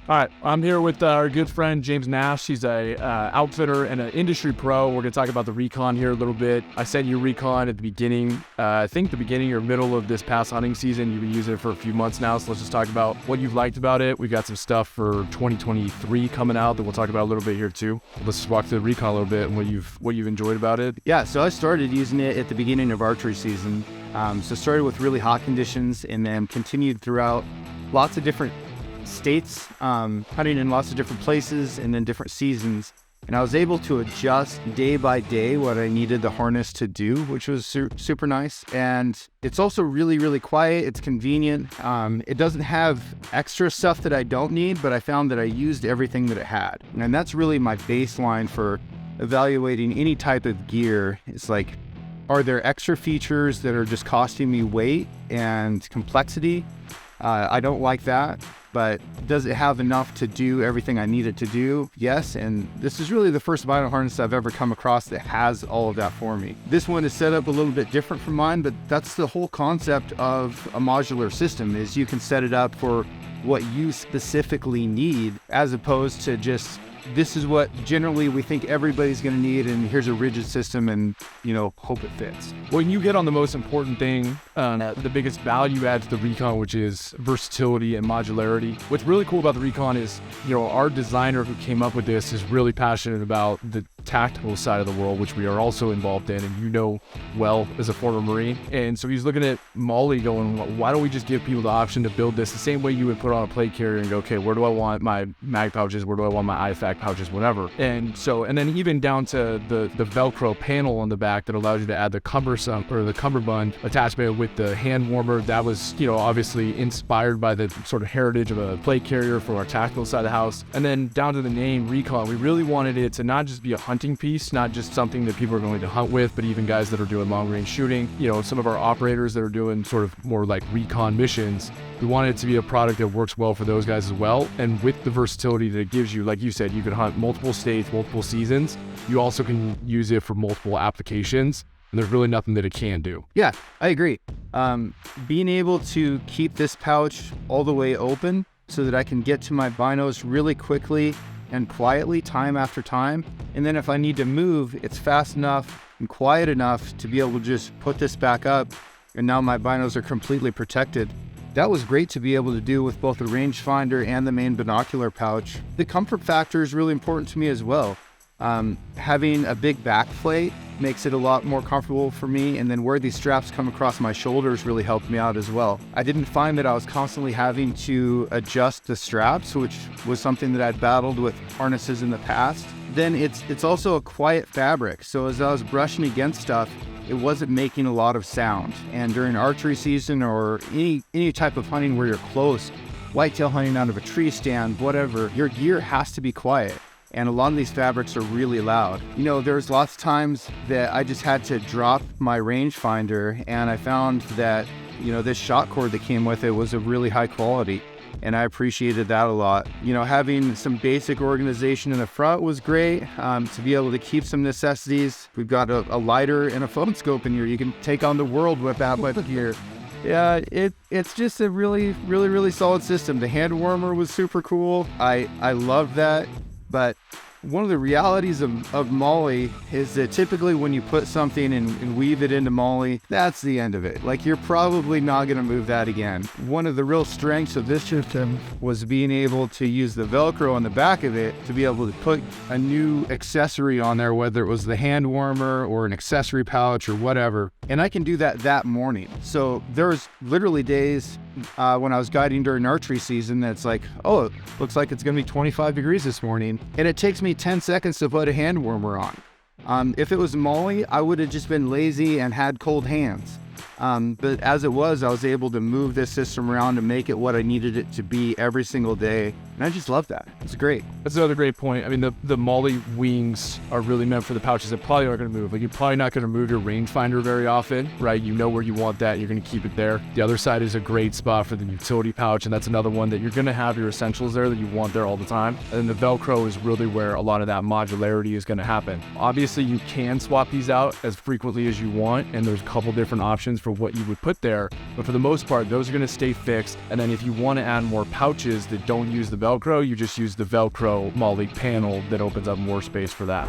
All right, I'm here with our good friend James Nash. He's a outfitter and an industry pro. We're going to talk about the Recon here a little bit. I sent you Recon at the beginning, I think the beginning or middle of this past hunting season. You've been using it for a few months now, so let's just talk about what you've liked about it. We've got some stuff for 2023 coming out that we'll talk about a little bit here too. Let's just walk through the Recon a little bit and what you've enjoyed about it. Yeah, so I started using it at the beginning of archery season. So started with really hot conditions and then continued throughout lots of different states, hunting in lots of different places and then different seasons. And I was able to adjust day by day what I needed the harness to do, which was super nice. And it's also really, really quiet. It's convenient. It doesn't have extra stuff that I don't need, but I found that I used everything that it had. And that's really my baseline for evaluating any type of gear. It's like, are there extra features that are just costing me weight and complexity? I don't like that. But does it have enough to do everything I need it to do? Yes, and this is really the first vinyl harness I've ever come across that has all of that for me. This one is set up a little bit different from mine, but that's the whole concept of a modular system, is you can set it up for what you specifically need, as opposed to just, this is what generally we think everybody's going to need, and here's a rigid system and, hope it fits. When you hit on the most important thing, the biggest value add to the Recon, which is versatility and modularity. What's really cool about the Recon is, our designer who came up with this is really passionate about the tactical side of the world, which we are also involved in, and well as a former Marine. And so he's looking at Molly going, why don't we just give people the option to build this the same way you would put on a plate carrier and go, okay, where do I want my mag pouches? Where do I want my IFAC pouches? Whatever. And then even down to the Velcro panel on the back that allows you to add the cummerbund attachment with the hand warmer. That was, obviously inspired by the sort of heritage of a plate carrier for our tactical side of the house. And then down to the name Recon, we really wanted it to not just be a hunting piece, not just something that people are going to hunt with, but even guys that are doing long range shooting, some of our operators that are doing sort of more like Recon missions. We wanted it to be a product that works well for those guys as well. And with the versatility that it gives you, like you said, you can hunt multiple states, multiple seasons. You also can use it for multiple applications. And there's really nothing that it can do. Yeah, I agree. Being able to keep this pouch all the way open so that I can get to my binos really quickly and quietly time after time. And then if I need to move, it's fast enough and quiet enough to be able to just put this back up. And now my binos are completely protected. That was great to be able to do with both the rangefinder and the main binocular pouch. The comfort factor is really important to me as well. Having a big back plate makes it a lot more comfortable for me, and then where these straps come across my shoulders really helped me out as well. I didn't find that I was constantly having to adjust the straps, which was something that I'd battled with harnesses in the past. Then it's also a quiet fabric, so as I was brushing against stuff, it wasn't making a lot of sound. And during archery season or any type of hunting where you're close, whitetail hunting out of a tree stand, whatever, your gear has to be quiet. And a lot of these fabrics are really loud. There's lots of times that I just had to drop my rangefinder, and I found that, this shot cord that came with it was of really high quality. And I appreciated that a lot. Having some basic organization in the front was great. To be able to keep some necessities. We've got a lighter and a phone scope in here. You can take on the world with that with here. Yeah, it's just a really, really, really solid system. The hand warmer was super cool. I love that. But one of the realities of Molly is that typically when you put something and weave it into Molly, that's the end of it. Like, you're probably not going to move that again. One of the real strengths of this system was being able to use the Velcro on the back of it to be able to put a new accessory on there, whether it was the hand warmer or an accessory pouch or whatever. And I can do that morning. So there's literally days when I was guiding during archery season that's like, oh, it looks like it's going to be 25 degrees this morning. And it takes me 10 seconds to put a hand warmer on. If it was Molly, I would have just been lazy and had cold hands. But as it was, I was able to move this system around to make it what I needed it to be every single day. And I just love that. It's great. That's another great point. I mean, the Molly wings are really meant for the pouches that probably aren't going to move. Like, you're probably not going to move your rangefinder very often, right? You know where you want that. You're going to keep it there. The other side is a great spot for the utility pouch, and that's another one that you're going to have your essentials there that you want there all the time. And then the Velcro is really where a lot of that modularity is going to happen. Obviously, you can swap these out as frequently as you want, and there's a couple different options for what you would put there. But for the most part, those are going to stay fixed. And then if you want to add more pouches that don't use the Velcro, you just use the Velcro MOLLE panel that opens up more space for that.